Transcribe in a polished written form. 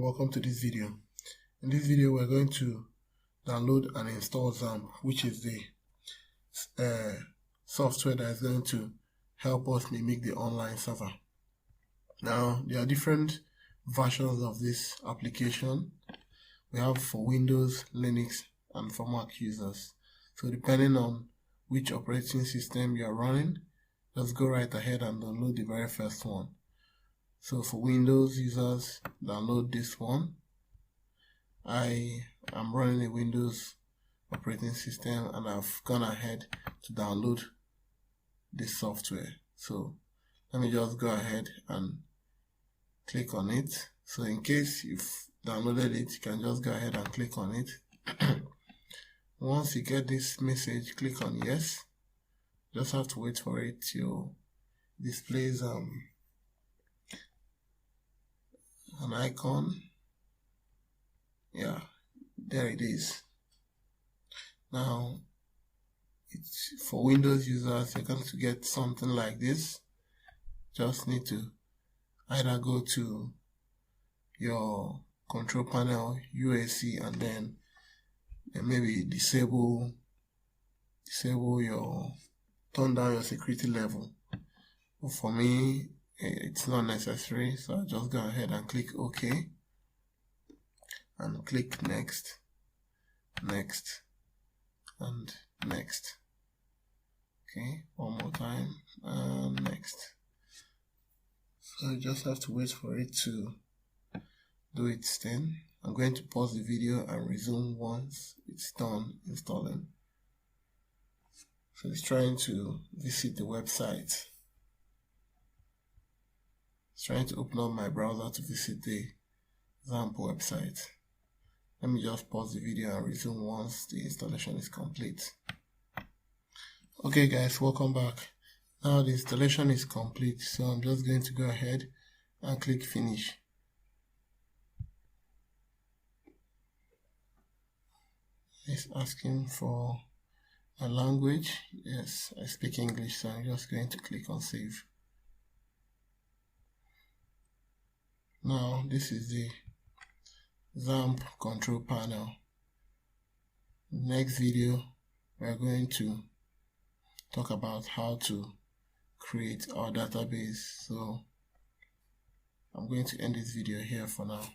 welcome to this video. In this video we're going to download and install XAMPP, which is the software that is going to help us mimic the online server. Now there are different versions of this application. We have for Windows, Linux and for Mac users. So depending on which operating system you are running, just go right ahead and download the very first one. So for Windows users, download this one. I am running a Windows operating system and I've gone ahead to download this software. So let me just go ahead and click on it. So in case you've downloaded it, you can just go ahead and click on it. Once you get this message, click on yes. Just have to wait for it to displays an icon. Yeah, there it is. Now it's for Windows users, you're going to get something like this. Just need to either go to your control panel, UAC, and then maybe disable your, turn down your security level. But for me, it's not necessary, so I'll just go ahead and click OK and click next, next and next. Okay, one more time and next. So you just have to wait for it to do its thing. I'm going to pause the video and resume once it's done installing. So it's trying to visit the website. It's trying to open up my browser to visit the XAMPP website. Let me just pause the video and resume once the installation is complete. Okay guys, welcome back. Now the installation is complete, so I'm just going to go ahead and click finish. It's asking for a language. Yes, I speak English, so I'm just going to click on save. Now this is the XAMPP control panel. Next video we are going to talk about how to create our database. So I'm going to end this video here for now.